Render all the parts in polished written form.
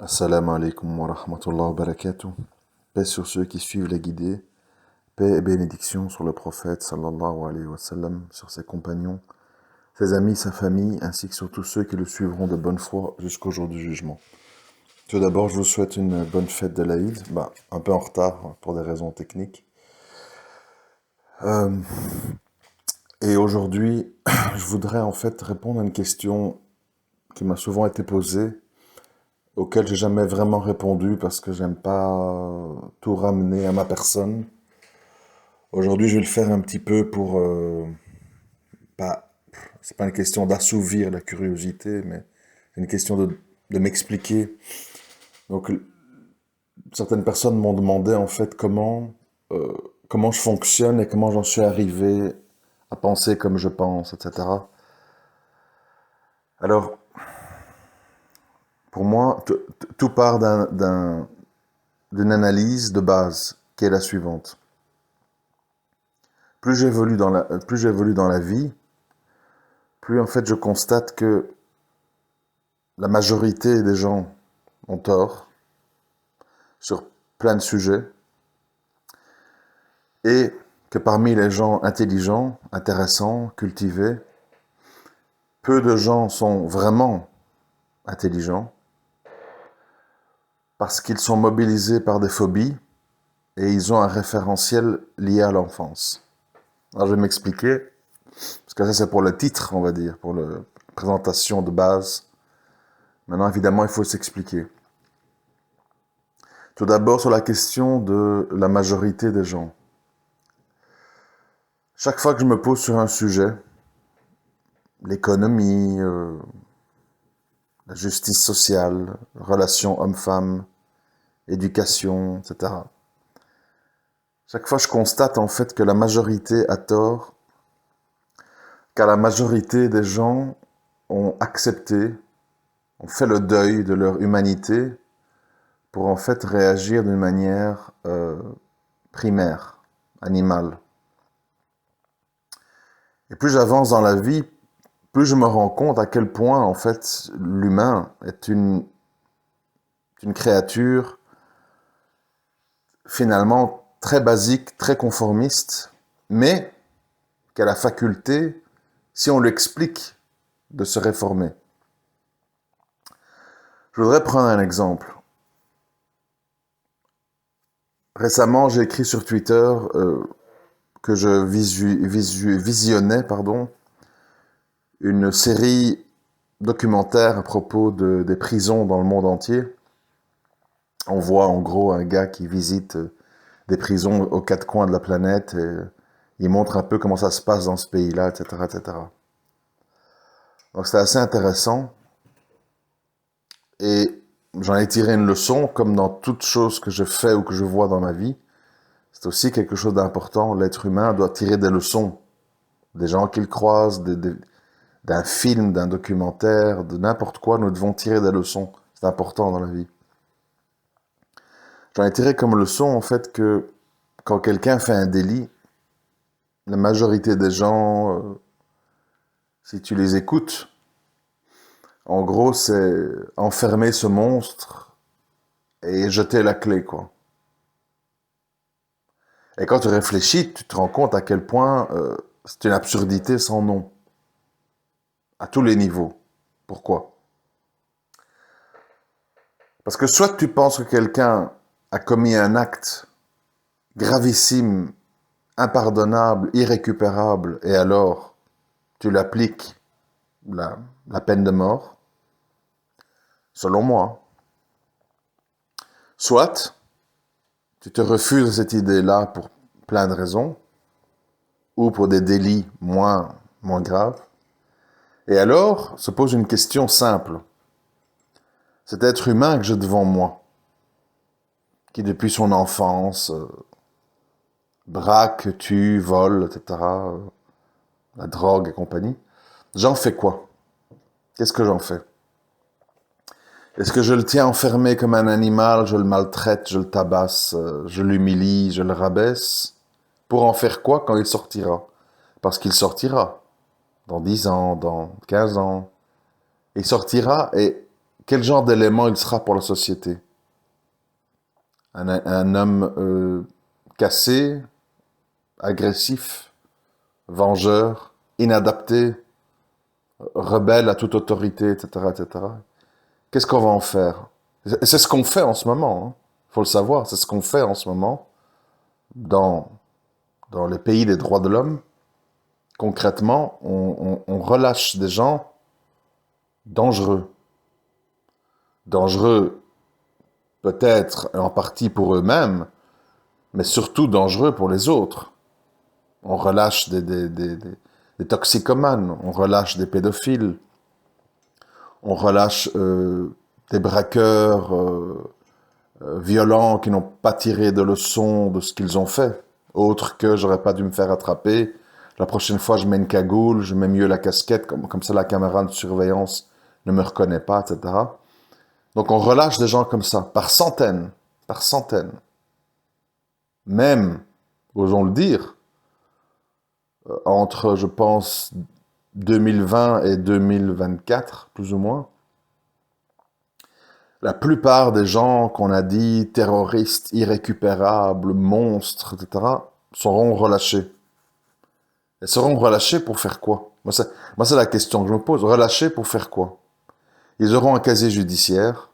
Assalamu alaikum wa rahmatullahi wa barakatuh. Paix sur ceux qui suivent les guidés. Paix et bénédiction sur le prophète sallallahu alayhi wa sallam, sur ses compagnons, ses amis, sa famille, ainsi que sur tous ceux qui le suivront de bonne foi jusqu'au jour du jugement. Tout d'abord, je vous souhaite une bonne fête de l'Aïd, un peu en retard pour des raisons techniques. Euh, et aujourd'hui, je voudrais en fait répondre à une question qui m'a souvent été posée, auquel j'ai jamais vraiment répondu parce que j'aime pas tout ramener à ma personne. Aujourd'hui, je vais le faire un petit peu pour pas. C'est pas une question d'assouvir la curiosité, mais c'est une question de m'expliquer. Donc, certaines personnes m'ont demandé en fait euh, comment je fonctionne et comment j'en suis arrivé à penser comme je pense, etc. Alors, pour moi, tout part d'une analyse de base qui est la suivante. Plus j'évolue dans la vie, plus en fait je constate que la majorité des gens ont tort sur plein de sujets et que parmi les gens intelligents, intéressants, cultivés, peu de gens sont vraiment intelligents parce qu'ils sont mobilisés par des phobies et ils ont un référentiel lié à l'enfance. Alors je vais m'expliquer, parce que ça c'est pour le titre, on va dire, pour la présentation de base. Maintenant, évidemment, il faut s'expliquer. Tout d'abord, sur la question de la majorité des gens. Chaque fois que je me pose sur un sujet, l'économie, la justice sociale, relations hommes-femmes, éducation, etc. Chaque fois, je constate en fait que la majorité a tort, car la majorité des gens ont accepté, ont fait le deuil de leur humanité pour en fait réagir d'une manière primaire, animale. Et plus j'avance dans la vie, plus je me rends compte à quel point en fait l'humain est une créature finalement très basique, très conformiste, mais qui a la faculté, si on l'explique, de se réformer. Je voudrais prendre un exemple. Récemment, j'ai écrit sur Twitter que je visionnais une série documentaire à propos des prisons dans le monde entier. On voit en gros un gars qui visite des prisons aux quatre coins de la planète et il montre un peu comment ça se passe dans ce pays-là, etc., etc. Donc c'était assez intéressant et j'en ai tiré une leçon, comme dans toute chose que je fais ou que je vois dans ma vie. C'est aussi quelque chose d'important. L'être humain doit tirer des leçons des gens qu'il croise, d'un film, d'un documentaire, de n'importe quoi. Nous devons tirer des leçons. C'est important dans la vie. J'en ai tiré comme leçon en fait que quand quelqu'un fait un délit, la majorité des gens, si tu les écoutes, en gros, c'est enfermer ce monstre et jeter la clé, quoi. Et quand tu réfléchis, tu te rends compte à quel point c'est une absurdité sans nom, à tous les niveaux. Pourquoi? Parce que soit tu penses que quelqu'un a commis un acte gravissime, impardonnable, irrécupérable, et alors tu l'appliques la peine de mort, selon moi. Soit tu te refuses à cette idée-là pour plein de raisons, ou pour des délits moins graves. Et alors se pose une question simple. Cet être humain que j'ai devant moi, qui depuis son enfance braque, tue, vole, etc., la drogue et compagnie, j'en fais quoi? Qu'est-ce que j'en fais? Est-ce que je le tiens enfermé comme un animal, je le maltraite, je le tabasse, je l'humilie, je le rabaisse? Pour en faire quoi quand il sortira? Parce qu'il sortira dans 10 ans, dans 15 ans. Il sortira et quel genre d'élément il sera pour la société? Un homme cassé, agressif, vengeur, inadapté, rebelle à toute autorité, etc., etc. Qu'est-ce qu'on va en faire? Et c'est ce qu'on fait en ce moment, hein. Faut le savoir, c'est ce qu'on fait en ce moment dans, dans les pays des droits de l'homme. Concrètement, on relâche des gens dangereux. Dangereux peut-être en partie pour eux-mêmes, mais surtout dangereux pour les autres. On relâche des toxicomanes, on relâche des pédophiles, on relâche des braqueurs violents qui n'ont pas tiré de leçons de ce qu'ils ont fait, autre que j'aurais pas dû me faire attraper, la prochaine fois je mets une cagoule, je mets mieux la casquette, comme ça la caméra de surveillance ne me reconnaît pas, etc. Donc on relâche des gens comme ça, par centaines, par centaines. Même, osons le dire, entre, je pense, 2020 et 2024, plus ou moins, la plupart des gens qu'on a dit terroristes, irrécupérables, monstres, etc., seront relâchés. Ils seront relâchés pour faire quoi? Moi, c'est la question que je me pose. Relâchés pour faire quoi? Ils auront un casier judiciaire.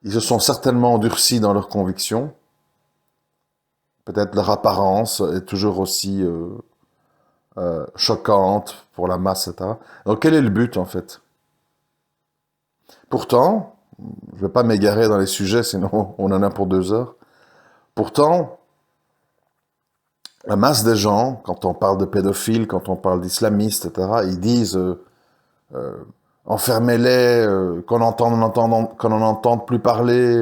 Ils se sont certainement endurcis dans leurs convictions. Peut-être leur apparence est toujours aussi choquante pour la masse, etc. Donc quel est le but en fait? Pourtant, je ne vais pas m'égarer dans les sujets, sinon on en a pour 2 heures. Pourtant, la masse des gens, quand on parle de pédophiles, quand on parle d'islamistes, etc., ils disent enfermez-les, qu'on n'en entende plus parler,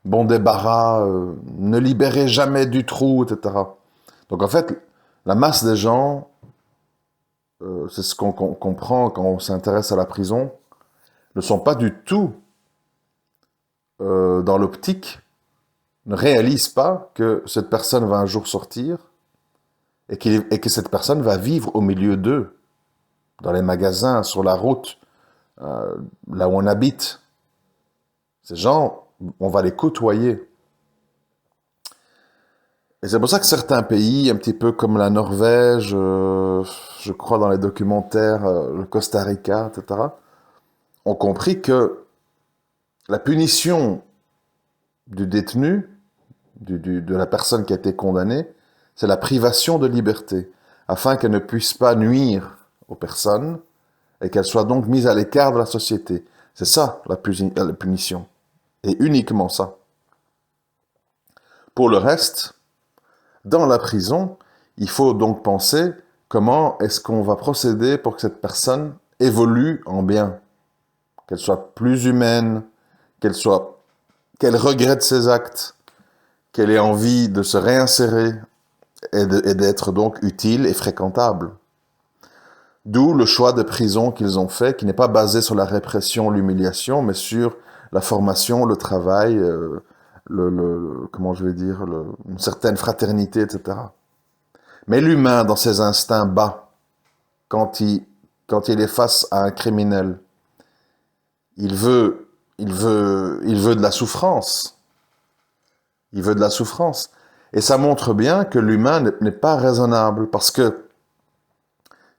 bon débarras, ne libérez jamais du trou, etc. Donc en fait, la masse des gens, c'est ce qu'on comprend quand on s'intéresse à la prison, ne sont pas du tout dans l'optique, ne réalisent pas que cette personne va un jour sortir et que cette personne va vivre au milieu d'eux, dans les magasins, sur la route, là où on habite. Ces gens, on va les côtoyer. Et c'est pour ça que certains pays, un petit peu comme la Norvège, je crois dans les documentaires, le Costa Rica, etc., ont compris que la punition du détenu, de la personne qui a été condamnée, c'est la privation de liberté, afin qu'elle ne puisse pas nuire aux personnes et qu'elle soit donc mise à l'écart de la société. C'est ça la punition, et uniquement ça. Pour le reste, dans la prison, il faut donc penser comment est-ce qu'on va procéder pour que cette personne évolue en bien, qu'elle soit plus humaine, qu'elle regrette ses actes, qu'elle ait envie de se réinsérer et d'être donc utile et fréquentable. D'où le choix de prison qu'ils ont fait, qui n'est pas basé sur la répression, l'humiliation, mais sur la formation, le travail, comment je vais dire, une certaine fraternité, etc. Mais l'humain, dans ses instincts bas, quand il est face à un criminel, il veut de la souffrance. Il veut de la souffrance. Et ça montre bien que l'humain n'est pas raisonnable, parce que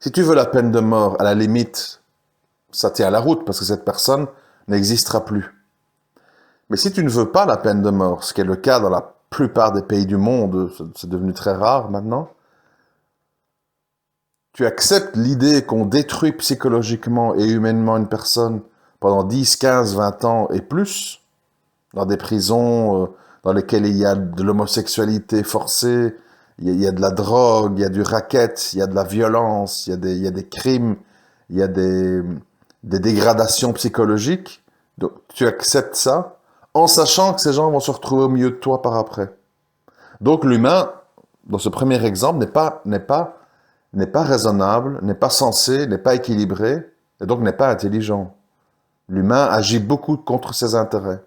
si tu veux la peine de mort, à la limite, ça tient la route, parce que cette personne n'existera plus. Mais si tu ne veux pas la peine de mort, ce qui est le cas dans la plupart des pays du monde, c'est devenu très rare maintenant, tu acceptes l'idée qu'on détruit psychologiquement et humainement une personne pendant 10, 15, 20 ans et plus, dans des prisons dans lesquelles il y a de l'homosexualité forcée, il y a de la drogue, il y a du racket, il y a de la violence, il y a des crimes, il y a des dégradations psychologiques. Donc tu acceptes ça en sachant que ces gens vont se retrouver au milieu de toi par après. Donc l'humain, dans ce premier exemple, n'est pas raisonnable, n'est pas sensé, n'est pas équilibré, et donc n'est pas intelligent. L'humain agit beaucoup contre ses intérêts.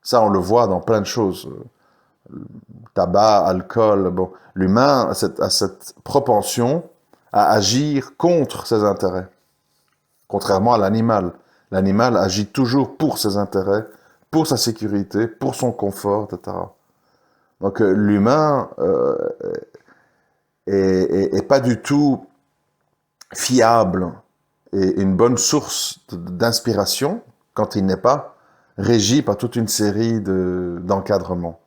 Ça, on le voit dans plein de choses. Tabac, alcool, bon. L'humain a cette propension à agir contre ses intérêts, contrairement à l'animal. L'animal agit toujours pour ses intérêts, pour sa sécurité, pour son confort, etc. Donc l'humain est pas du tout fiable et une bonne source d'inspiration quand il n'est pas régi par toute une série d'encadrements.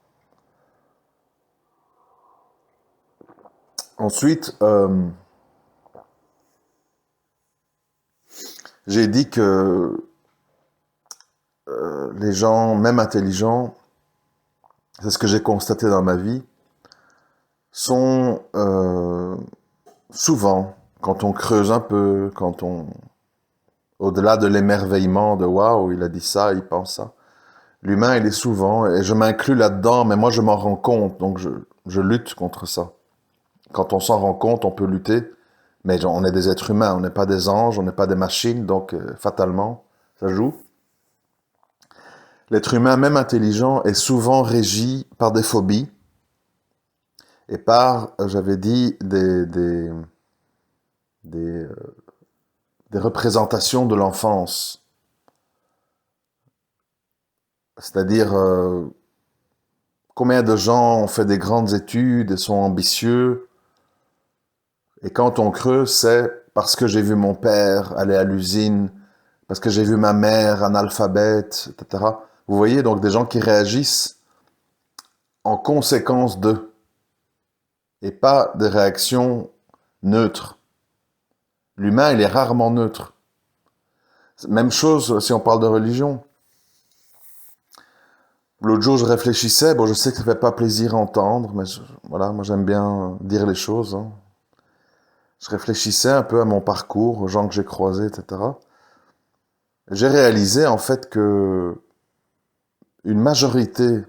Ensuite, j'ai dit que les gens, même intelligents, c'est ce que j'ai constaté dans ma vie, sont souvent, quand on creuse un peu, au-delà de l'émerveillement de waouh, il a dit ça, il pense ça. L'humain, il est souvent, et je m'inclus là-dedans, mais moi je m'en rends compte, donc je lutte contre ça. Quand on s'en rend compte, on peut lutter, mais on est des êtres humains, on n'est pas des anges, on n'est pas des machines, donc fatalement, ça joue. L'être humain, même intelligent, est souvent régi par des phobies et par, j'avais dit, des, des représentations de l'enfance. C'est-à-dire, combien de gens ont fait des grandes études et sont ambitieux, et quand on creuse, c'est parce que j'ai vu mon père aller à l'usine, parce que j'ai vu ma mère analphabète, etc. Vous voyez, donc des gens qui réagissent en conséquence d'eux, et pas des réactions neutres. L'humain, il est rarement neutre. Même chose si on parle de religion. L'autre jour, je réfléchissais, bon, je sais que ça fait pas plaisir à entendre, mais voilà, moi j'aime bien dire les choses. Hein. Je réfléchissais un peu à mon parcours, aux gens que j'ai croisés, etc. J'ai réalisé en fait que une majorité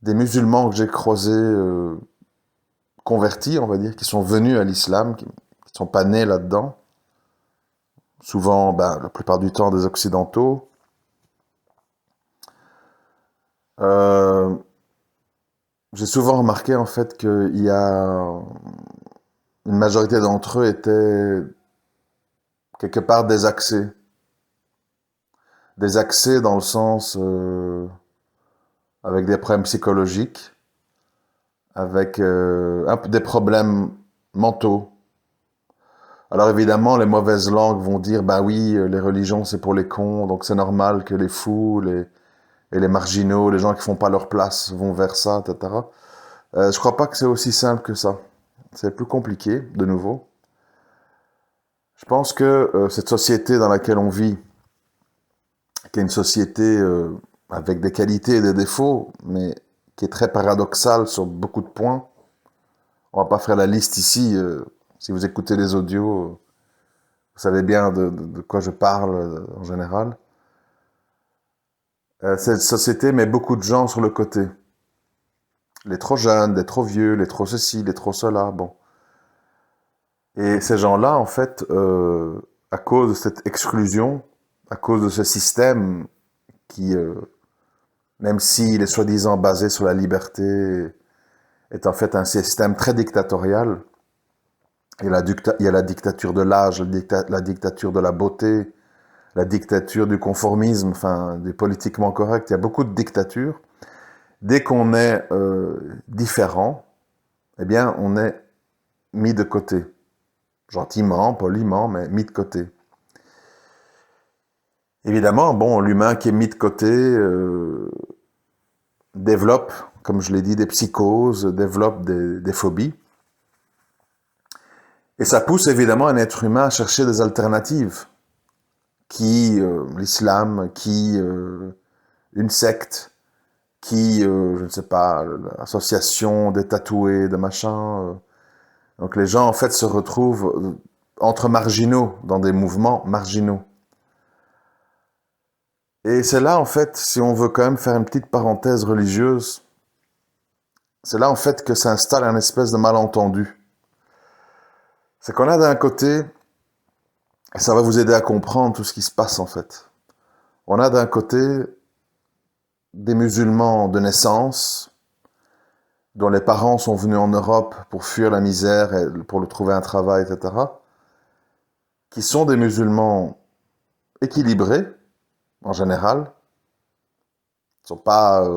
des musulmans que j'ai croisés, convertis, on va dire, qui sont venus à l'islam, qui ne sont pas nés là-dedans, souvent, ben, la plupart du temps des occidentaux, euh, j'ai souvent remarqué en fait qu'il y a une majorité d'entre eux étaient quelque part désaxés dans le sens avec des problèmes psychologiques, avec des problèmes mentaux. Alors évidemment, les mauvaises langues vont dire, bah oui, les religions c'est pour les cons, donc c'est normal que les fous, et les marginaux, les gens qui font pas leur place vont vers ça, etc. Je crois pas que c'est aussi simple que ça. C'est plus compliqué, de nouveau. Je pense que cette société dans laquelle on vit, qui est une société avec des qualités et des défauts, mais qui est très paradoxale sur beaucoup de points, on va pas faire la liste ici. Si vous écoutez les audios, vous savez bien de quoi je parle en général. Cette société met beaucoup de gens sur le côté. Les trop jeunes, les trop vieux, les trop ceci, les trop cela, bon. Et ces gens-là, en fait, à cause de cette exclusion, à cause de ce système qui, même s'il est soi-disant basé sur la liberté, est en fait un système très dictatorial. Il y a la dictature de l'âge, la dictature de la beauté, la dictature du conformisme, enfin, du politiquement correct. Il y a beaucoup de dictatures. Dès qu'on est différent, eh bien, on est mis de côté. Gentiment, poliment, mais mis de côté. Évidemment, bon, l'humain qui est mis de côté développe, comme je l'ai dit, des psychoses, développe des phobies. Et ça pousse évidemment un être humain à chercher des alternatives. Qui l'islam, qui une secte, qui, je ne sais pas, l'association des tatoués, de machin. Donc les gens, en fait, se retrouvent entre marginaux, dans des mouvements marginaux. Et c'est là, en fait, si on veut quand même faire une petite parenthèse religieuse, c'est là, en fait, que s'installe un espèce de malentendu. C'est qu'on a d'un côté, et ça va vous aider à comprendre tout ce qui se passe, en fait. On a d'un côté des musulmans de naissance, dont les parents sont venus en Europe pour fuir la misère et pour trouver un travail, etc., qui sont des musulmans équilibrés, en général, ne sont pas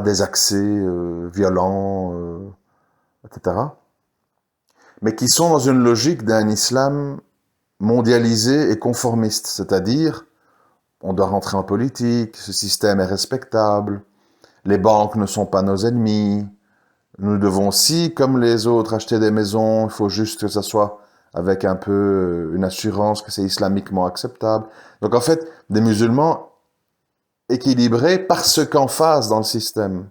désaxés, violents, etc. Mais qui sont dans une logique d'un islam mondialisé et conformiste, c'est-à-dire on doit rentrer en politique, ce système est respectable, les banques ne sont pas nos ennemis, nous devons aussi, comme les autres, acheter des maisons, il faut juste que ça soit avec un peu une assurance que c'est islamiquement acceptable. Donc en fait, des musulmans équilibrés parce qu'en face dans le système,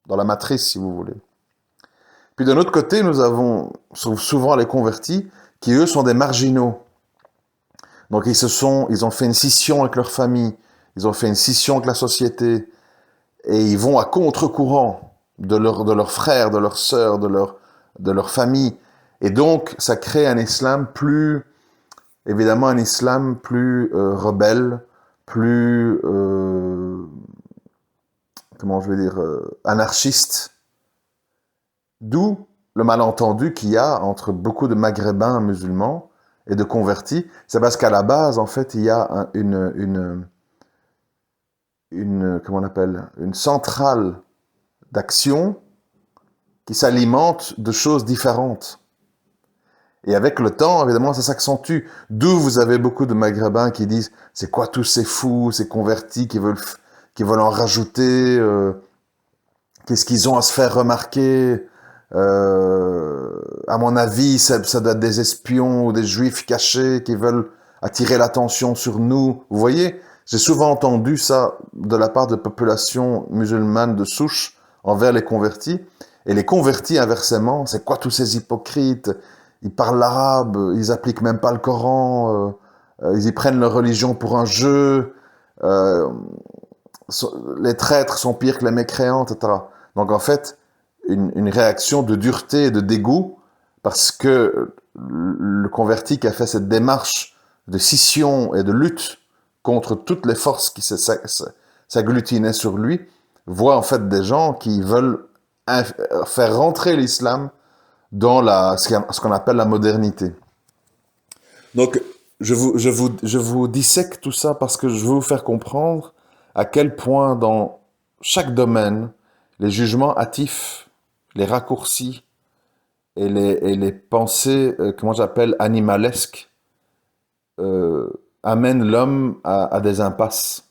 dans la matrice si vous voulez. Puis d'un autre côté, nous avons souvent les convertis qui eux sont des marginaux. Donc ils ont fait une scission avec leur famille, ils ont fait une scission avec la société, et ils vont à contre-courant de leurs frères, de leurs sœurs, de leur famille. Et donc ça crée un islam plus, évidemment un islam plus rebelle, plus, comment je vais dire, anarchiste. D'où le malentendu qu'il y a entre beaucoup de maghrébins musulmans et de convertis. C'est parce qu'à la base, en fait, il y a comment on appelle, une centrale d'action qui s'alimente de choses différentes. Et avec le temps, évidemment, ça s'accentue. D'où vous avez beaucoup de maghrébins qui disent « c'est quoi tous ces fous, ces convertis qui veulent en rajouter qu'est-ce qu'ils ont à se faire remarquer à mon avis, ça doit être des espions ou des juifs cachés qui veulent attirer l'attention sur nous. » Vous voyez, j'ai souvent entendu ça de la part de populations musulmanes de souche envers les convertis. Et les convertis, inversement, c'est quoi tous ces hypocrites? Ils parlent l'arabe, ils appliquent même pas le Coran, ils y prennent leur religion pour un jeu, les traîtres sont pires que les mécréants, etc. Donc en fait, une réaction de dureté et de dégoût parce que le converti qui a fait cette démarche de scission et de lutte contre toutes les forces qui s'agglutinaient sur lui, voit en fait des gens qui veulent faire rentrer l'islam dans ce qu'on appelle la modernité. Donc, je vous dissèque tout ça parce que je veux vous faire comprendre à quel point dans chaque domaine, les jugements hâtifs, les raccourcis et les pensées, comment j'appelle, animalesques, amènent l'homme à des impasses.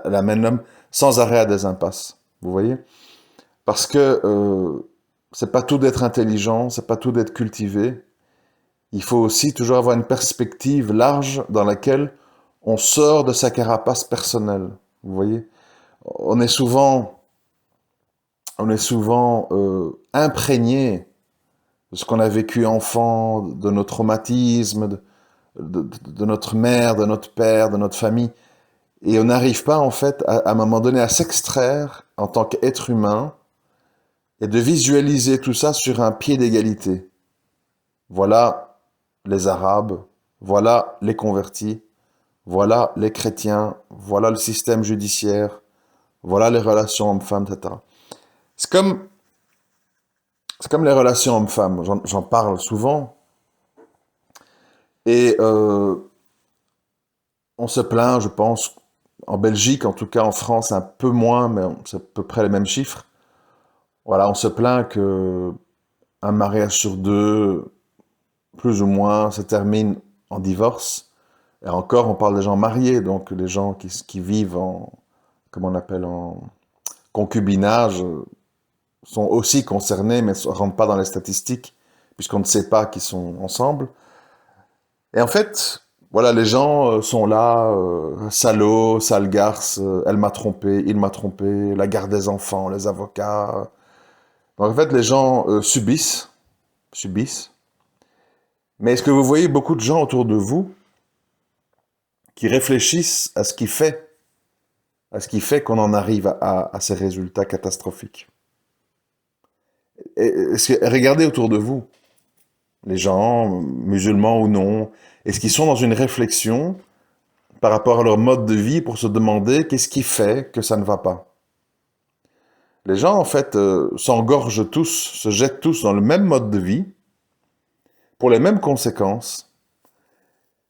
Elle amène l'homme sans arrêt à des impasses. Vous voyez? Parce que c'est pas tout d'être intelligent, c'est pas tout d'être cultivé. Il faut aussi toujours avoir une perspective large dans laquelle on sort de sa carapace personnelle. Vous voyez? On est souvent imprégné de ce qu'on a vécu enfant, de nos traumatismes, de notre mère, de notre père, de notre famille. Et on n'arrive pas, en fait, à un moment donné, à s'extraire en tant qu'être humain et de visualiser tout ça sur un pied d'égalité. Voilà les Arabes, voilà les convertis, voilà les chrétiens, voilà le système judiciaire, voilà les relations hommes-femmes, etc. C'est comme les relations hommes-femmes, j'en parle souvent, et on se plaint, je pense, en Belgique, en tout cas en France, un peu moins, mais c'est à peu près les mêmes chiffres. Voilà, on se plaint que un mariage sur deux, plus ou moins, se termine en divorce. Et encore, on parle des gens mariés, donc les gens qui vivent en, comment on appelle, en concubinage, sont aussi concernés, mais ne rentrent pas dans les statistiques, puisqu'on ne sait pas qu'ils sont ensemble. Et en fait, voilà, les gens sont là, salaud, sale garce, elle m'a trompé, il m'a trompé, la garde des enfants, les avocats. Donc en fait, les gens subissent. Mais est-ce que vous voyez beaucoup de gens autour de vous qui réfléchissent à ce qui fait qu'on en arrive à ces résultats catastrophiques? Regardez autour de vous, les gens, musulmans ou non, est-ce qu'ils sont dans une réflexion par rapport à leur mode de vie pour se demander qu'est-ce qui fait que ça ne va pas? Les gens, en fait, s'engorgent tous, se jettent tous dans le même mode de vie, pour les mêmes conséquences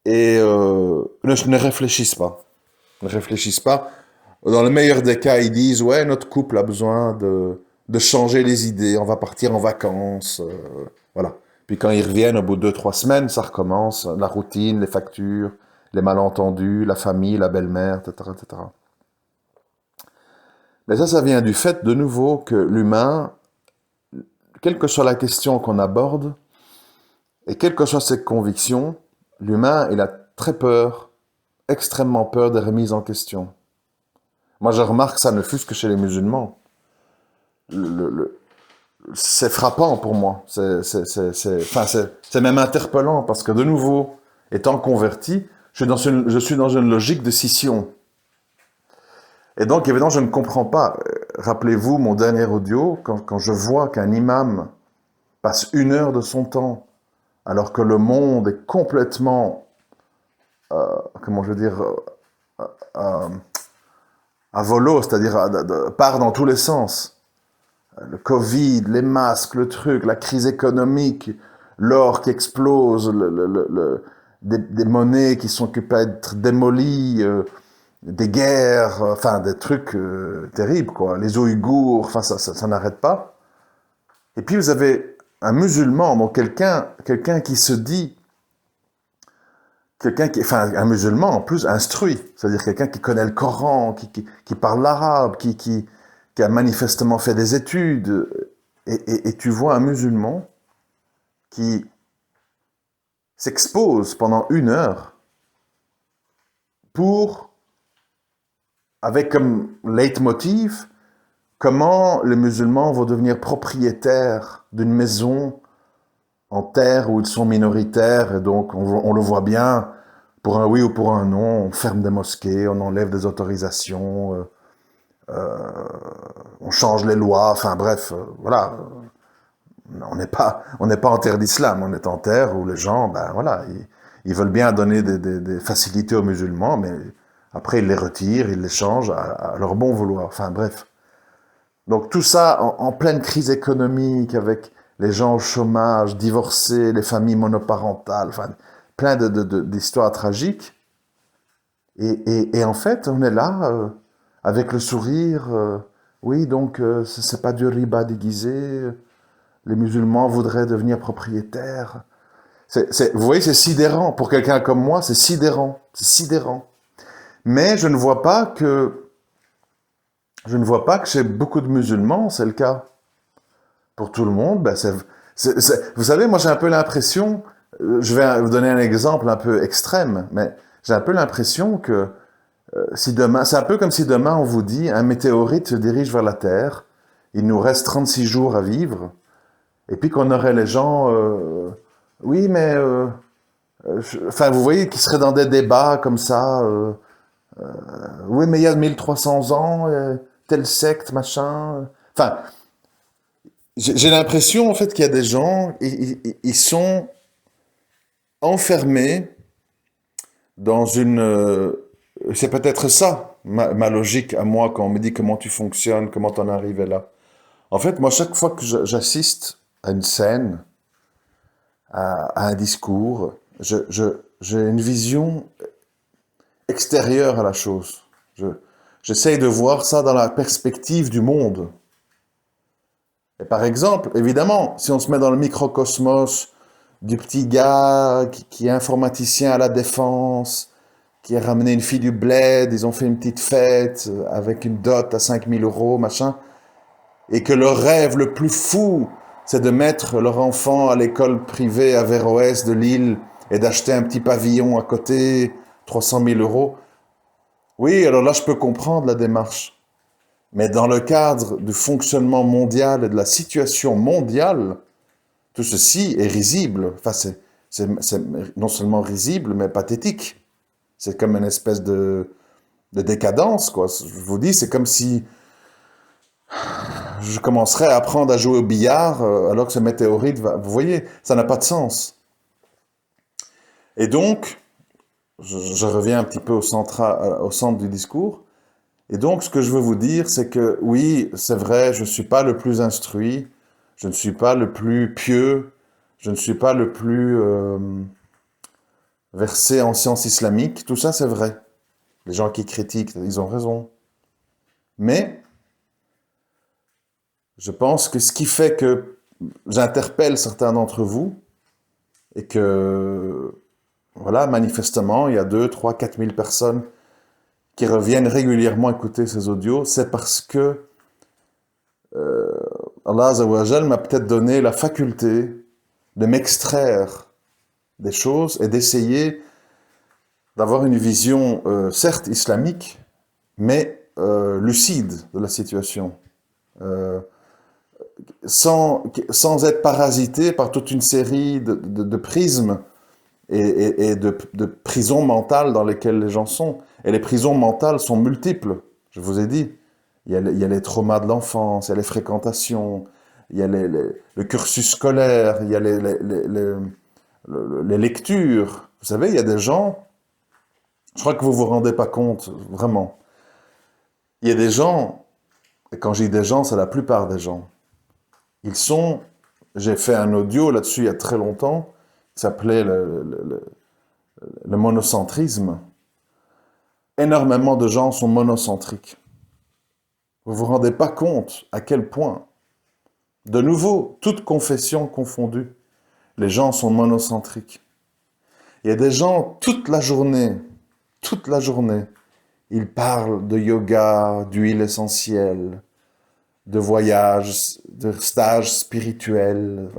et ne réfléchissent pas. Ne réfléchissent pas. Dans le meilleur des cas, ils disent, ouais, notre couple a besoin de changer les idées, on va partir en vacances, voilà. Puis quand ils reviennent, au bout de 2, 3 semaines, ça recommence, la routine, les factures, les malentendus, la famille, la belle-mère, etc., etc. Mais ça vient du fait, de nouveau, que l'humain, quelle que soit la question qu'on aborde, et quelles que soient ses convictions, l'humain, il a très peur, extrêmement peur des remises en question. Moi, je remarque ça ne fût-ce que chez les musulmans. Le, le- c'est frappant pour moi. C'est même interpellant parce que, de nouveau, étant converti, je suis dans une logique de scission. Et donc, évidemment, je ne comprends pas. Rappelez-vous mon dernier audio, quand je vois qu'un imam passe 1 heure de son temps, alors que le monde est complètement, comment je veux dire, euh, à volo, c'est-à-dire part dans tous les sens. Le Covid, les masques, le truc, la crise économique, l'or qui explose, des monnaies qui sont occupées à être démolies, des guerres, enfin des trucs terribles, quoi. Les Ouïghours, enfin ça n'arrête pas. Et puis vous avez un musulman, donc quelqu'un qui se dit, enfin un musulman en plus instruit, c'est-à-dire quelqu'un qui connaît le Coran, qui parle l'arabe, qui a manifestement fait des études, et tu vois un musulman qui s'expose pendant 1 heure pour, avec comme leitmotiv, comment les musulmans vont devenir propriétaires d'une maison en terre où ils sont minoritaires, et donc on le voit bien, pour un oui ou pour un non, on ferme des mosquées, on enlève des autorisations, on change les lois, enfin bref, voilà. On n'est pas en terre d'islam, on est en terre où les gens, ben voilà, ils veulent bien donner des facilités aux musulmans, mais après ils les retirent, ils les changent à leur bon vouloir, enfin bref. Donc tout ça en pleine crise économique, avec les gens au chômage, divorcés, les familles monoparentales, enfin plein d'histoires tragiques. Et en fait, on est là avec le sourire. Oui, donc c'est pas du riba déguisé. Les musulmans voudraient devenir propriétaires. Vous voyez, c'est sidérant. Pour quelqu'un comme moi, c'est sidérant. C'est sidérant. Mais je ne vois pas que chez beaucoup de musulmans, c'est le cas. Pour tout le monde, ben vous savez, moi j'ai un peu l'impression, je vais vous donner un exemple un peu extrême, mais j'ai un peu l'impression que si demain, c'est un peu comme si demain on vous dit un météorite se dirige vers la Terre, il nous reste 36 jours à vivre, et puis qu'on aurait les gens, oui, mais, enfin, vous voyez, qui seraient dans des débats comme ça, oui, mais il y a 1300 ans, telle secte, machin, enfin, j'ai l'impression en fait qu'il y a des gens, ils sont enfermés dans une... c'est peut-être ça, ma logique à moi, quand on me dit comment tu fonctionnes, comment t'en es arrivé là. En fait, moi, chaque fois que j'assiste à une scène, à un discours, j'ai une vision extérieure à la chose. J'essaye de voir ça dans la perspective du monde. Et par exemple, évidemment, si on se met dans le microcosmos du petit gars qui est informaticien à la défense, qui a ramené une fille du bled, ils ont fait une petite fête avec une dot à 5 000 euros, machin, et que leur rêve le plus fou, c'est de mettre leur enfant à l'école privée à Véroès de Lille et d'acheter un petit pavillon à côté, 300 000 euros. Oui, alors là, je peux comprendre la démarche. Mais dans le cadre du fonctionnement mondial et de la situation mondiale, tout ceci est risible. Enfin, c'est non seulement risible, mais pathétique. C'est comme une espèce de décadence, quoi. Je vous dis, c'est comme si je commencerais à apprendre à jouer au billard alors que ce météorite va... Vous voyez, ça n'a pas de sens. Et donc, je reviens un petit peu au centre du discours. Et donc, ce que je veux vous dire, c'est que oui, c'est vrai, je ne suis pas le plus instruit, je ne suis pas le plus pieux, Je ne suis pas le plus versé en sciences islamiques. Tout ça, c'est vrai. Les gens qui critiquent, ils ont raison. Mais je pense que ce qui fait que j'interpelle certains d'entre vous et que, voilà, manifestement, il y a 2, 3, 4 000 personnes qui reviennent régulièrement écouter ces audios, c'est parce que Allah Azza wa Jal m'a peut-être donné la faculté de m'extraire des choses et d'essayer d'avoir une vision, certes islamique, mais lucide de la situation. Euh, sans être parasité par toute une série de prismes et de prisons mentales dans lesquelles les gens sont. Et les prisons mentales sont multiples, je vous ai dit. Il y a les traumas de l'enfance, il y a les fréquentations, il y a le cursus scolaire, il y a les lectures. Vous savez, il y a des gens, je crois que vous vous rendez pas compte, vraiment. Il y a des gens, et quand je dis des gens, c'est la plupart des gens. Ils sont, j'ai fait un audio là-dessus il y a très longtemps, qui s'appelait le monocentrisme. Énormément de gens sont monocentriques. Vous vous rendez pas compte à quel point, de nouveau, toute confession confondue, les gens sont monocentriques. Il y a des gens toute la journée, ils parlent de yoga, d'huile essentielle, de voyages, de stages spirituels.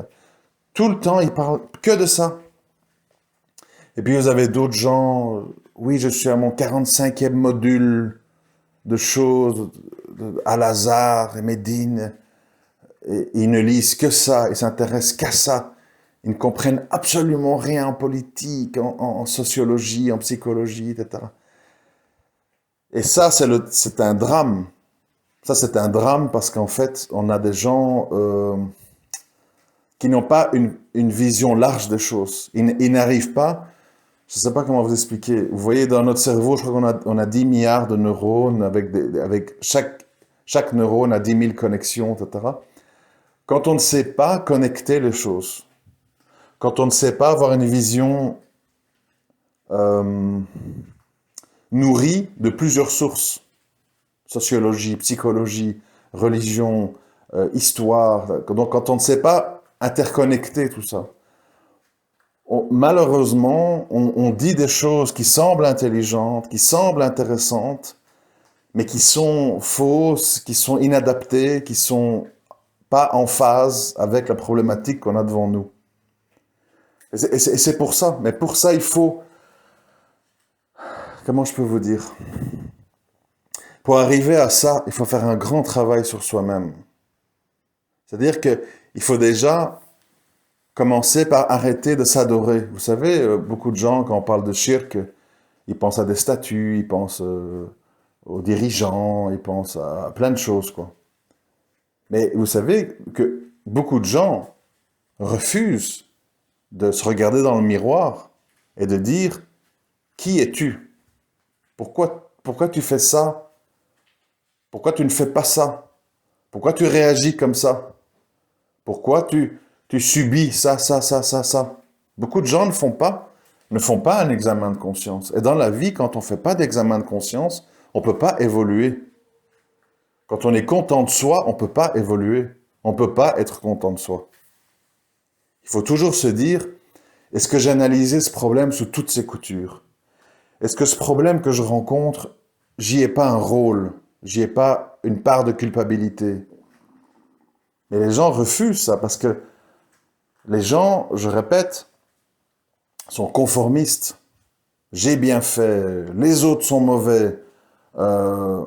Tout le temps, ils parlent que de ça. Et puis vous avez d'autres gens, oui, je suis à mon 45e module de choses, Al-Azhar et Médine, et ils ne lisent que ça, ils s'intéressent qu'à ça. Ils ne comprennent absolument rien en politique, en sociologie, en psychologie, etc. Et ça, c'est un drame. Ça, c'est un drame parce qu'en fait, on a des gens qui n'ont pas une vision large des choses. Ils n'arrivent pas, je ne sais pas comment vous expliquer. Vous voyez, dans notre cerveau, je crois on a 10 milliards de neurones, avec chaque neurone a 10 000 connexions, etc. Quand on ne sait pas connecter les choses, quand on ne sait pas avoir une vision euh, nourrie de plusieurs sources, sociologie, psychologie, religion, histoire, donc quand on ne sait pas interconnecter tout ça, malheureusement, on dit des choses qui semblent intelligentes, qui semblent intéressantes, mais qui sont fausses, qui sont inadaptées, qui sont pas en phase avec la problématique qu'on a devant nous. Et c'est pour ça. Mais pour ça, il faut... Comment je peux vous dire? Pour arriver à ça, il faut faire un grand travail sur soi-même. C'est-à-dire qu'il faut déjà commencer par arrêter de s'adorer. Vous savez, beaucoup de gens, quand on parle de shirk, ils pensent à des statues, ils pensent aux dirigeants, ils pensent à plein de choses, quoi. Mais vous savez que beaucoup de gens refusent de se regarder dans le miroir et de dire qui es-tu? Pourquoi tu fais ça? Pourquoi tu ne fais pas ça? Pourquoi tu réagis comme ça? Pourquoi tu subis ça, ça, ça, ça, ça? Beaucoup de gens ne font pas un examen de conscience. Et dans la vie, quand on ne fait pas d'examen de conscience, on ne peut pas évoluer. Quand on est content de soi, on ne peut pas évoluer. On ne peut pas être content de soi. Il faut toujours se dire, est-ce que j'ai analysé ce problème sous toutes ses coutures? Est-ce que ce problème que je rencontre, j'y ai pas un rôle? J'y ai pas une part de culpabilité? Mais les gens refusent ça parce que les gens, je répète, sont conformistes. J'ai bien fait, les autres sont mauvais. Euh,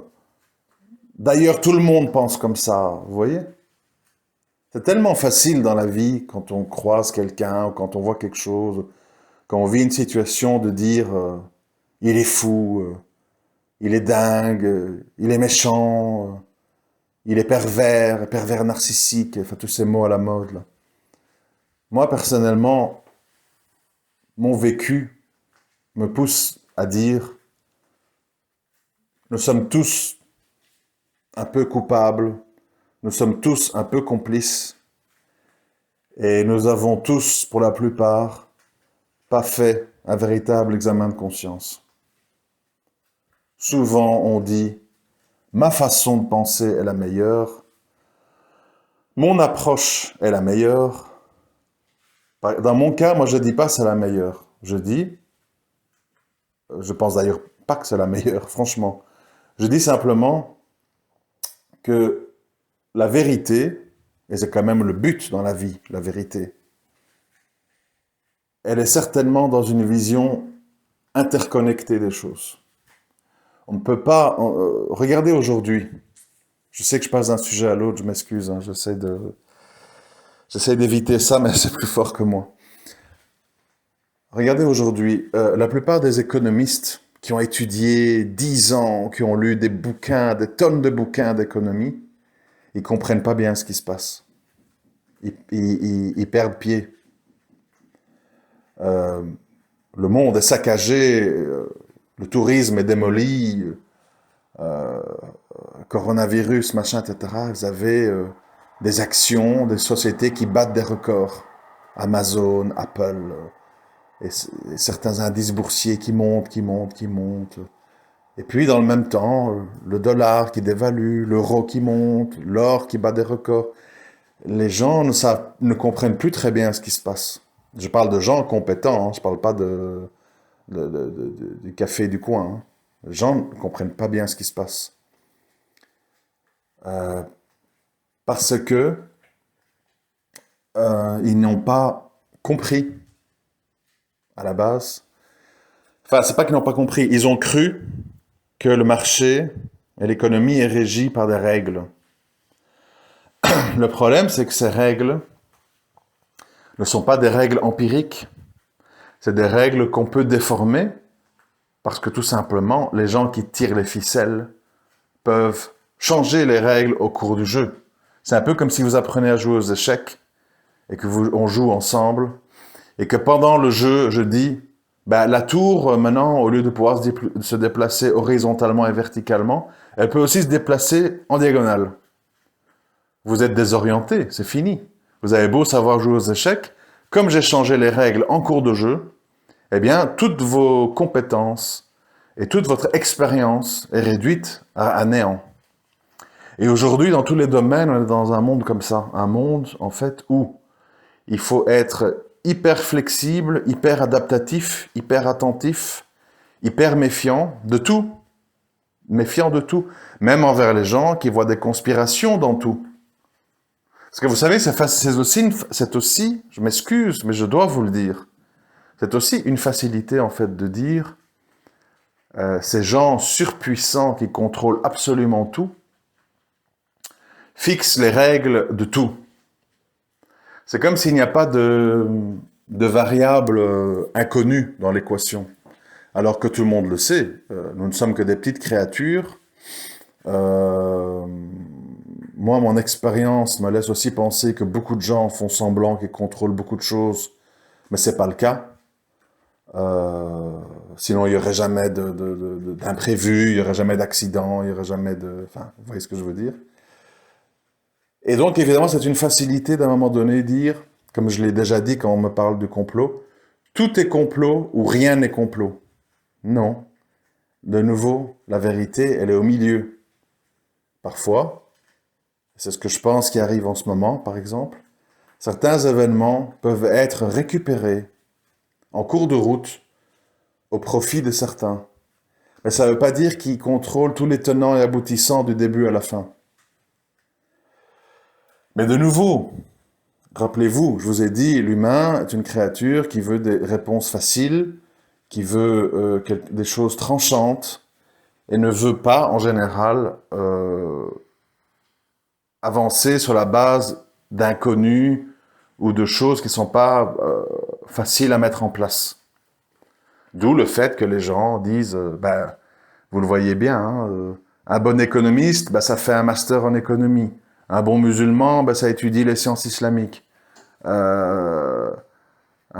D'ailleurs, tout le monde pense comme ça, vous voyez? C'est tellement facile dans la vie quand on croise quelqu'un ou quand on voit quelque chose, quand on vit une situation de dire il est fou, il est dingue, il est méchant, il est pervers, pervers narcissique, enfin tous ces mots à la mode là. Moi personnellement, mon vécu me pousse à dire nous sommes tous un peu coupables, nous sommes tous un peu complices Et nous avons tous, pour la plupart, pas fait un véritable examen de conscience. Souvent, on dit « ma façon de penser est la meilleure »,« mon approche est la meilleure ». Dans mon cas, moi, je dis pas c'est la meilleure. Je dis, je pense d'ailleurs pas que c'est la meilleure, franchement. Je dis simplement que la vérité, et c'est quand même le but dans la vie, la vérité, elle est certainement dans une vision interconnectée des choses. On ne peut pas... regardez aujourd'hui. Je sais que je passe d'un sujet à l'autre, je m'excuse, hein, j'essaie d'éviter ça, mais c'est plus fort que moi. Regardez aujourd'hui, la plupart des économistes qui ont étudié 10 ans, qui ont lu des bouquins, des tonnes de bouquins d'économie, ils comprennent pas bien ce qui se passe. Ils perdent pied. Le monde est saccagé, le tourisme est démoli, coronavirus, machin, etc. Vous avez des actions, des sociétés qui battent des records. Amazon, Apple, et certains indices boursiers qui montent, qui montent, qui montent. Et puis, dans le même temps, le dollar qui dévalue, l'euro qui monte, l'or qui bat des records. Les gens ne comprennent plus très bien ce qui se passe. Je parle de gens compétents, hein, je parle pas du café du coin. Hein. Les gens ne comprennent pas bien ce qui se passe. Parce que ils n'ont pas compris à la base. Enfin, c'est pas qu'ils n'ont pas compris, ils ont cru que le marché et l'économie est régi par des règles. Le problème, c'est que ces règles ne sont pas des règles empiriques, c'est des règles qu'on peut déformer parce que tout simplement, les gens qui tirent les ficelles peuvent changer les règles au cours du jeu. C'est un peu comme si vous apprenez à jouer aux échecs et que on joue ensemble et que pendant le jeu, je dis la tour, maintenant, au lieu de pouvoir se déplacer horizontalement et verticalement, elle peut aussi se déplacer en diagonale. Vous êtes désorienté, c'est fini. Vous avez beau savoir jouer aux échecs, comme j'ai changé les règles en cours de jeu, eh bien, toutes vos compétences et toute votre expérience est réduite à néant. Et aujourd'hui, dans tous les domaines, on est dans un monde comme ça. Un monde, en fait, où il faut être hyper flexible, hyper adaptatif, hyper attentif, hyper méfiant de tout. Méfiant de tout. Même envers les gens qui voient des conspirations dans tout. Parce que vous savez, c'est aussi, je m'excuse, mais je dois vous le dire, c'est aussi une facilité en fait de dire ces gens surpuissants qui contrôlent absolument tout, fixent les règles de tout. C'est comme s'il n'y a pas de variable inconnue dans l'équation. Alors que tout le monde le sait, nous ne sommes que des petites créatures. Moi, mon expérience me laisse aussi penser que beaucoup de gens font semblant qu'ils contrôlent beaucoup de choses, mais c'est pas le cas. Sinon, il y aurait jamais d'imprévu, il y aurait jamais d'accident, il y aurait jamais de... Enfin, vous voyez ce que je veux dire? Et donc, évidemment, c'est une facilité d'un moment donné dire, comme je l'ai déjà dit quand on me parle de complot, tout est complot ou rien n'est complot. Non. De nouveau, la vérité, elle est au milieu. Parfois, c'est ce que je pense qui arrive en ce moment, par exemple, certains événements peuvent être récupérés en cours de route au profit de certains. Mais ça ne veut pas dire qu'ils contrôlent tous les tenants et aboutissants du début à la fin. Mais de nouveau, rappelez-vous, je vous ai dit, l'humain est une créature qui veut des réponses faciles, qui veut des choses tranchantes, et ne veut pas, en général, avancer sur la base d'inconnus ou de choses qui ne sont pas faciles à mettre en place. D'où le fait que les gens disent, vous le voyez bien, hein, un bon économiste, ça fait un master en économie. Un bon musulman, ça étudie les sciences islamiques. Un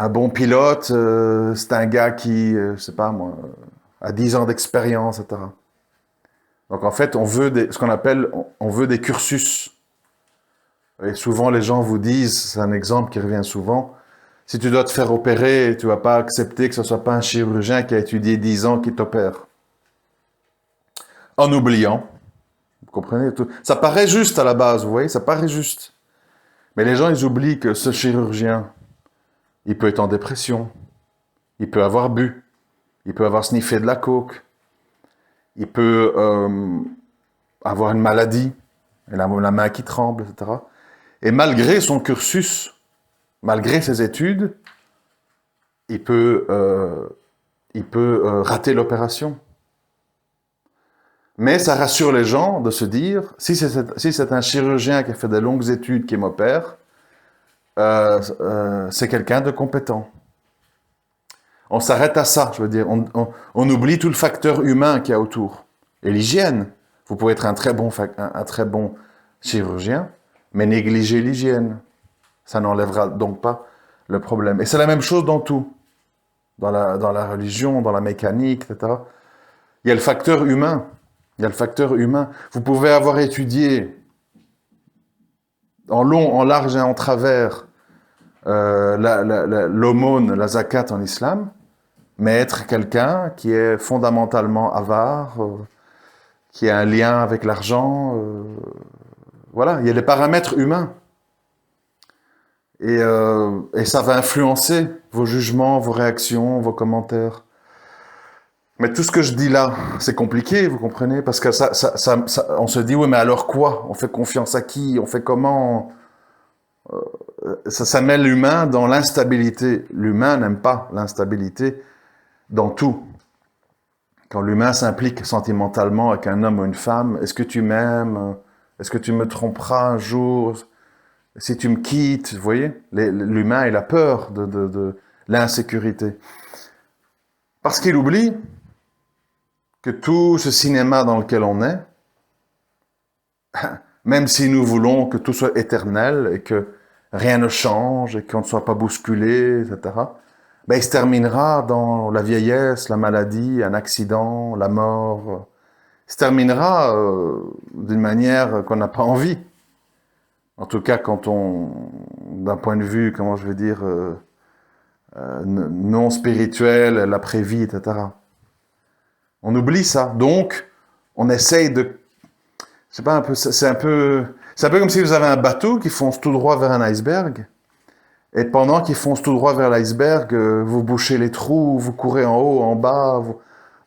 bon pilote, c'est un gars qui, je sais pas moi, a 10 ans d'expérience, etc. Donc en fait, on veut ce qu'on appelle, on veut des cursus. Et souvent, les gens vous disent, c'est un exemple qui revient souvent, si tu dois te faire opérer, tu vas pas accepter que ce soit pas un chirurgien qui a étudié 10 ans qui t'opère. En oubliant, vous comprenez tout. Ça paraît juste à la base, vous voyez, ça paraît juste. Mais les gens, ils oublient que ce chirurgien, il peut être en dépression, il peut avoir bu, il peut avoir sniffé de la coke, il peut avoir une maladie, et la main qui tremble, etc. Et malgré son cursus, malgré ses études, il peut rater l'opération. Mais ça rassure les gens de se dire, si c'est un chirurgien qui a fait des longues études qui m'opère, c'est quelqu'un de compétent. On s'arrête à ça, je veux dire. On oublie tout le facteur humain qu'il y a autour. Et l'hygiène. Vous pouvez être un très bon chirurgien, mais négliger l'hygiène. Ça n'enlèvera donc pas le problème. Et c'est la même chose dans tout. Dans la religion, dans la mécanique, etc. Il y a le facteur humain. Il y a le facteur humain. Vous pouvez avoir étudié en long, en large et en travers l'aumône, la zakat en islam, mais être quelqu'un qui est fondamentalement avare, qui a un lien avec l'argent. Voilà, il y a les paramètres humains. Et ça va influencer vos jugements, vos réactions, vos commentaires. Mais tout ce que je dis là, c'est compliqué, vous comprenez? Parce que on se dit, oui, mais alors quoi? On fait confiance à qui? On fait comment? Ça met l'humain dans l'instabilité. L'humain n'aime pas l'instabilité dans tout. Quand l'humain s'implique sentimentalement avec un homme ou une femme, est-ce que tu m'aimes? Est-ce que tu me tromperas un jour? Si tu me quittes, vous voyez? L'humain, il a peur de l'insécurité. Parce qu'il oublie que tout ce cinéma dans lequel on est, même si nous voulons que tout soit éternel et que rien ne change et qu'on ne soit pas bousculé, etc., ben, il se terminera dans la vieillesse, la maladie, un accident, la mort. Il se terminera d'une manière qu'on n'a pas envie. En tout cas, d'un point de vue, comment je vais dire, non spirituel, l'après-vie, etc. On oublie ça. Donc, on essaye de... Je sais pas, c'est un peu comme si vous avez un bateau qui fonce tout droit vers un iceberg. Et pendant qu'il fonce tout droit vers l'iceberg, vous bouchez les trous, vous courez en haut, en bas,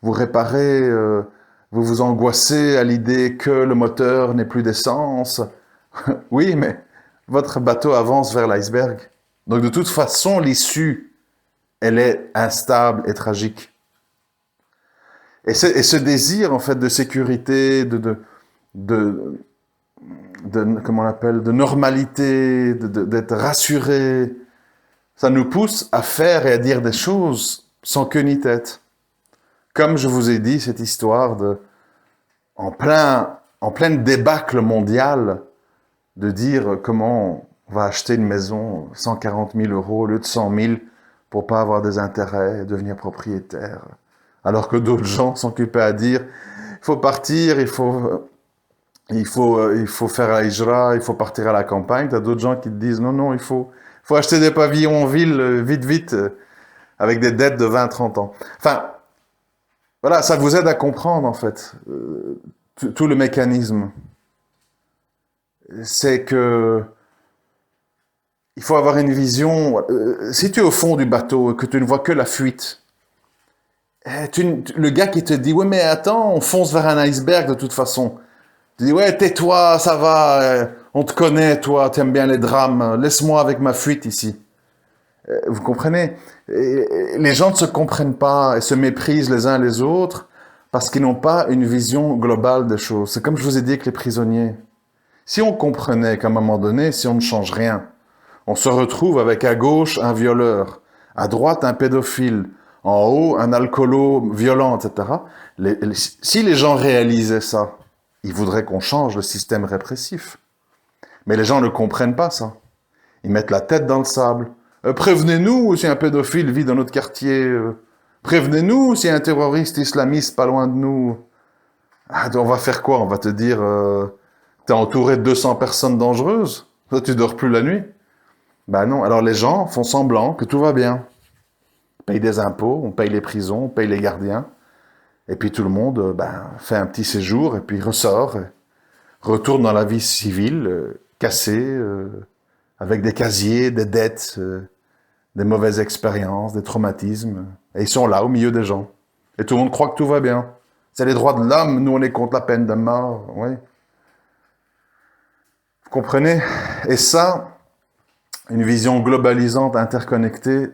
vous réparez, vous vous angoissez à l'idée que le moteur n'ait plus d'essence. Oui, mais votre bateau avance vers l'iceberg. Donc de toute façon, l'issue, elle est instable et tragique. Et ce désir, en fait, de sécurité, comment on appelle, de normalité, d'être rassuré, ça nous pousse à faire et à dire des choses sans queue ni tête. Comme je vous ai dit, cette histoire en pleine débâcle mondiale, de dire comment on va acheter une maison 140 000 euros au lieu de 100 000 pour pas avoir des intérêts et devenir propriétaire. Alors que d'autres gens s'occupaient à dire, il faut partir, il faut faire la hijra, il faut partir à la campagne. T'as d'autres gens qui te disent, non, il faut acheter des pavillons en ville, vite, avec des dettes de 20-30 ans. Enfin, voilà, ça vous aide à comprendre, en fait, tout le mécanisme. C'est que il faut avoir une vision. Si tu es au fond du bateau et que tu ne vois que la fuite, le gars qui te dit, ouais, mais attends, on fonce vers un iceberg de toute façon. Tu dis, ouais, tais-toi, ça va, on te connaît, toi, t'aimes bien les drames, laisse-moi avec ma fuite ici. Vous comprenez? Les gens ne se comprennent pas et se méprisent les uns les autres parce qu'ils n'ont pas une vision globale des choses. C'est comme je vous ai dit avec les prisonniers. Si on comprenait qu'à un moment donné, si on ne change rien, on se retrouve avec à gauche un violeur, à droite un pédophile, en haut un alcoolo violent, etc. Si les gens réalisaient ça, ils voudraient qu'on change le système répressif. Mais les gens ne comprennent pas ça. Ils mettent la tête dans le sable. Prévenez-nous si un pédophile vit dans notre quartier. Prévenez-nous si un terroriste islamiste pas loin de nous. Ah, on va faire quoi? On va te dire, t'es entouré de 200 personnes dangereuses? Toi, tu dors plus la nuit? Ben non. Alors les gens font semblant que tout va bien. On paye des impôts, on paye les prisons, on paye les gardiens. Et puis tout le monde fait un petit séjour et puis ressort, retourne dans la vie civile, cassé, avec des casiers, des dettes, des mauvaises expériences, des traumatismes. Et ils sont là, au milieu des gens. Et tout le monde croit que tout va bien. C'est les droits de l'homme, nous on est contre la peine de mort. Oui. Vous comprenez? Et ça, une vision globalisante, interconnectée,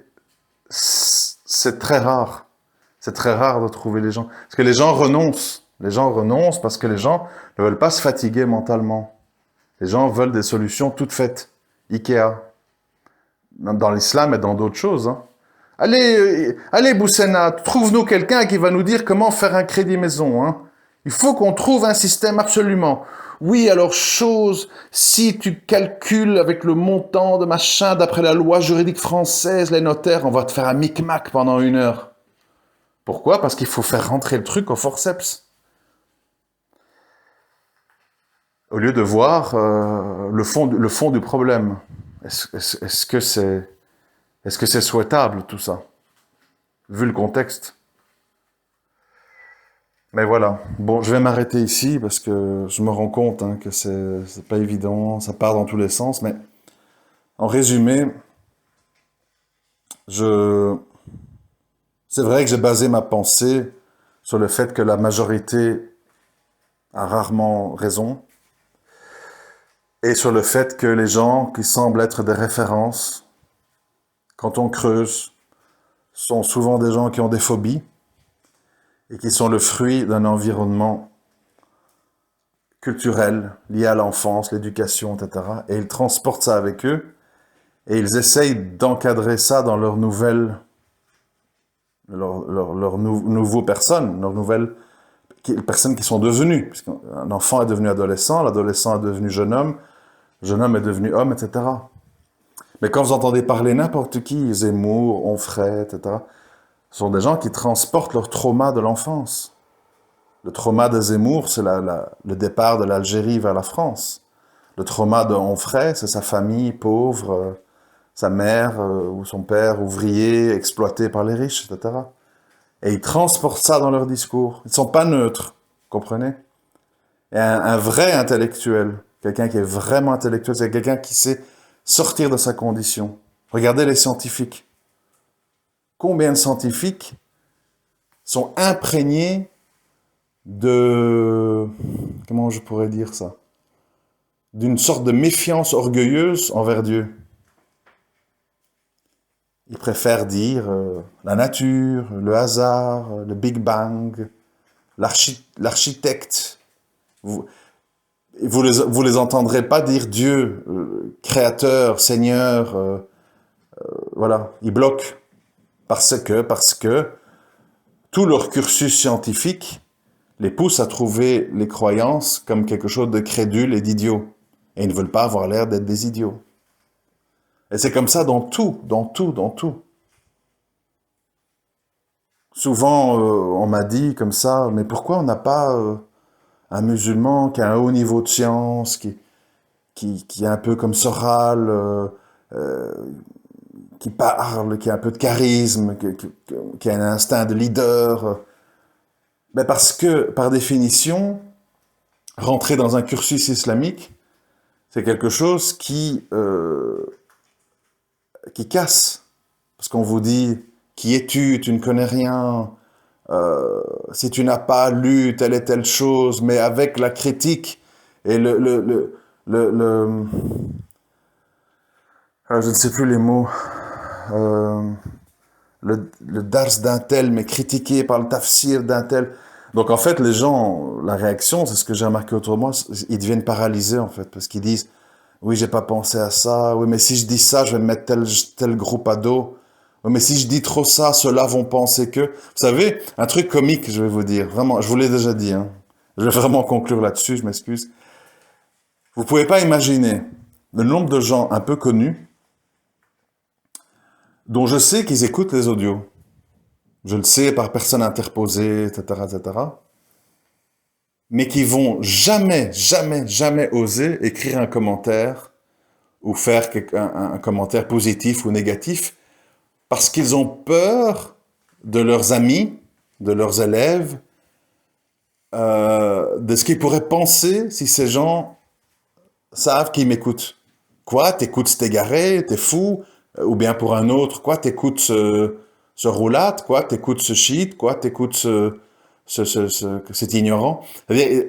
c'est très rare. C'est très rare de trouver les gens. Parce que les gens renoncent. Les gens renoncent parce que les gens ne veulent pas se fatiguer mentalement. Les gens veulent des solutions toutes faites. Ikea. Dans l'islam et dans d'autres choses. Hein. Allez, Boussena, trouve-nous quelqu'un qui va nous dire comment faire un crédit maison. Hein. Il faut qu'on trouve un système absolument. Oui, alors si tu calcules avec le montant de machin, d'après la loi juridique française, les notaires, on va te faire un micmac pendant 1 heure. Pourquoi? Parce qu'il faut faire rentrer le truc au forceps. Au lieu de voir le fond du problème. Est-ce que c'est souhaitable tout ça? Vu le contexte. Mais voilà. Bon, je vais m'arrêter ici parce que je me rends compte que c'est pas évident, ça part dans tous les sens. Mais en résumé, c'est vrai que j'ai basé ma pensée sur le fait que la majorité a rarement raison et sur le fait que les gens qui semblent être des références, quand on creuse, sont souvent des gens qui ont des phobies et qui sont le fruit d'un environnement culturel lié à l'enfance, l'éducation, etc. Et ils transportent ça avec eux et ils essayent d'encadrer ça dans leur nouveau personne, leurs nouvelles personnes qui sont devenues. Puisqu'un enfant est devenu adolescent, l'adolescent est devenu jeune homme est devenu homme, etc. Mais quand vous entendez parler n'importe qui, Zemmour, Onfray, etc., ce sont des gens qui transportent leur trauma de l'enfance. Le trauma de Zemmour, c'est le départ de l'Algérie vers la France. Le trauma de Onfray, c'est sa famille pauvre, sa mère ou son père ouvrier, exploité par les riches, etc. Et ils transportent ça dans leur discours. Ils ne sont pas neutres, comprenez? Et un vrai intellectuel, quelqu'un qui est vraiment intellectuel, c'est quelqu'un qui sait sortir de sa condition. Regardez les scientifiques. Combien de scientifiques sont imprégnés comment je pourrais dire ça? D'une sorte de méfiance orgueilleuse envers Dieu. Ils préfèrent dire la nature, le hasard, le Big Bang, l'architecte. Vous les entendrez pas dire Dieu, créateur, Seigneur, voilà. Ils bloquent parce que tout leur cursus scientifique les pousse à trouver les croyances comme quelque chose de crédule et d'idiot. Et ils ne veulent pas avoir l'air d'être des idiots. Et c'est comme ça dans tout. Souvent, on m'a dit comme ça, mais pourquoi on n'a pas un musulman qui a un haut niveau de science, qui est un peu comme Soral, qui parle, qui a un peu de charisme, qui a un instinct de leader? Ben parce que, par définition, rentrer dans un cursus islamique, c'est quelque chose qui casse. Parce qu'on vous dit, qui es-tu? Tu ne connais rien. Si tu n'as pas lu telle et telle chose, mais avec la critique et je ne sais plus les mots, le dars d'un tel, mais critiqué par le tafsir d'un tel. Donc en fait, les gens, la réaction, c'est ce que j'ai remarqué autour de moi, ils deviennent paralysés en fait, parce qu'ils disent, oui, j'ai pas pensé à ça, oui, mais si je dis ça, je vais me mettre tel groupe à dos. Oui, mais si je dis trop ça, ceux-là vont penser que... Vous savez, un truc comique, je vais vous dire, vraiment, je vous l'ai déjà dit, hein. Je vais vraiment conclure là-dessus, je m'excuse. Vous pouvez pas imaginer le nombre de gens un peu connus dont je sais qu'ils écoutent les audios. Je le sais par personne interposée, etc., etc. Mais qui vont jamais oser écrire un commentaire ou faire un commentaire positif ou négatif, parce qu'ils ont peur de leurs amis, de leurs élèves, de ce qu'ils pourraient penser si ces gens savent qu'ils m'écoutent. Quoi, t'écoutes cet égaré, t'es fou, ou bien pour un autre, quoi, t'écoutes ce roulade, quoi, t'écoutes ce shit, quoi, t'écoutes cet ignorant. C'est-à-dire,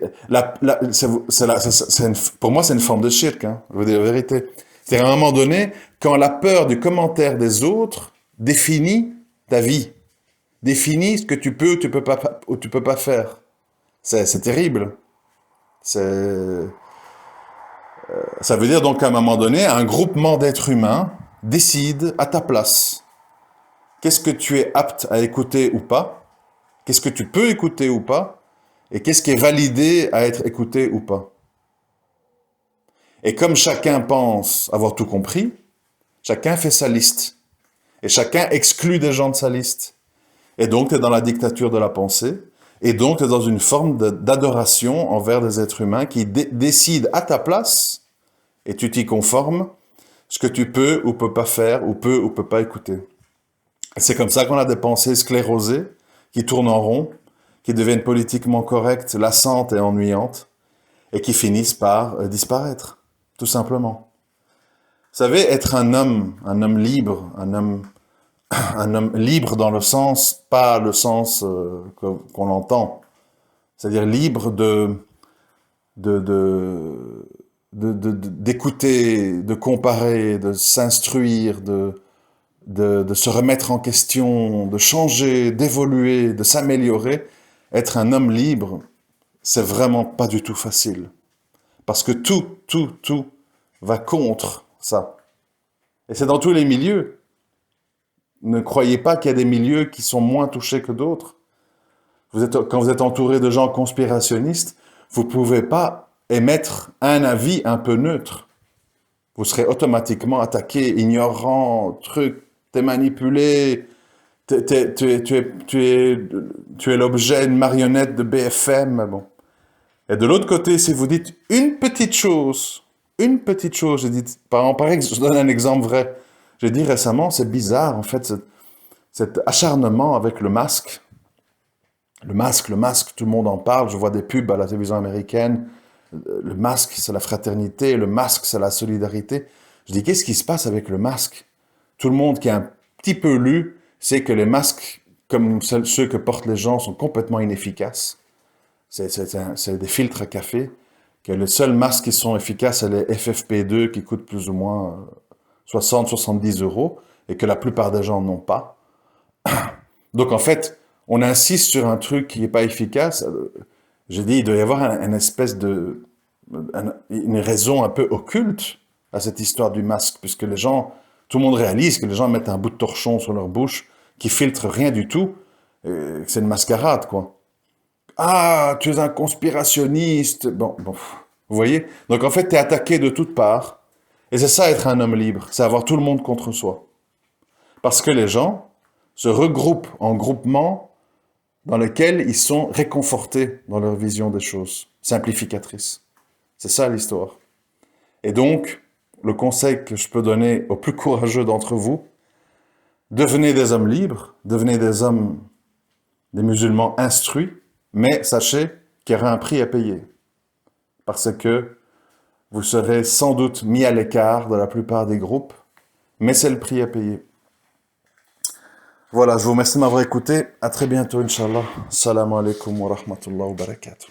pour moi, c'est une forme de shirk, hein, je vous dis la vérité. C'est-à-dire, à un moment donné, quand la peur du commentaire des autres définit ta vie, définit ce que tu peux ou tu peux pas faire. C'est terrible. C'est, Ça veut dire donc qu'à un moment donné, un groupement d'êtres humains décide à ta place. Qu'est-ce que tu es apte à écouter ou pas? Qu'est-ce que tu peux écouter ou pas? Et qu'est-ce qui est validé à être écouté ou pas? Et comme chacun pense avoir tout compris, chacun fait sa liste. Et chacun exclut des gens de sa liste. Et donc, tu es dans la dictature de la pensée. Et donc, tu es dans une forme d'adoration envers des êtres humains qui décident à ta place, et tu t'y conformes, ce que tu peux ou peux pas faire, ou peut pas écouter. Et c'est comme ça qu'on a des pensées sclérosées, qui tournent en rond, qui deviennent politiquement correctes, lassantes et ennuyantes, et qui finissent par disparaître, tout simplement. Vous savez, être un homme libre, un homme libre dans le sens, pas le sens qu'on l'entend, c'est-à-dire libre d'écouter, de comparer, de s'instruire, de se remettre en question, de changer, d'évoluer, de s'améliorer. Être un homme libre, c'est vraiment pas du tout facile. Parce que tout va contre ça. Et c'est dans tous les milieux. Ne croyez pas qu'il y a des milieux qui sont moins touchés que d'autres. Quand vous êtes entouré de gens conspirationnistes, vous ne pouvez pas émettre un avis un peu neutre. Vous serez automatiquement attaqué, ignorant, t'es manipulé, tu es l'objet, une marionnette de BFM. Bon. Et de l'autre côté, si vous dites une petite chose, j'ai dit, par exemple, je donne un exemple vrai. J'ai dit récemment, c'est bizarre, en fait, cet acharnement avec le masque. Le masque, tout le monde en parle. Je vois des pubs à la télévision américaine. Le masque, c'est la fraternité. Le masque, c'est la solidarité. Je dis, qu'est-ce qui se passe avec le masque? Tout le monde qui a un petit peu lu sait que les masques, comme ceux que portent les gens, sont complètement inefficaces. C'est des filtres à café. Que les seuls masques qui sont efficaces, c'est les FFP2 qui coûtent plus ou moins 60-70 euros et que la plupart des gens n'ont pas. Donc en fait, on insiste sur un truc qui n'est pas efficace. J'ai dit, il doit y avoir une espèce une raison un peu occulte à cette histoire du masque, puisque tout le monde réalise que les gens mettent un bout de torchon sur leur bouche qui filtre rien du tout. C'est une mascarade, quoi. Ah, tu es un conspirationniste. Bon, vous voyez? Donc en fait, tu es attaqué de toutes parts. Et c'est ça être un homme libre, c'est avoir tout le monde contre soi. Parce que les gens se regroupent en groupements dans lesquels ils sont réconfortés dans leur vision des choses, simplificatrice. C'est ça l'histoire. Et donc, le conseil que je peux donner aux plus courageux d'entre vous, devenez des hommes libres, devenez des musulmans instruits, mais sachez qu'il y aura un prix à payer. Parce que vous serez sans doute mis à l'écart de la plupart des groupes, mais c'est le prix à payer. Voilà, je vous remercie de m'avoir écouté. À très bientôt, Inch'Allah. Assalamu alaikum wa rahmatullahi wa barakatuh.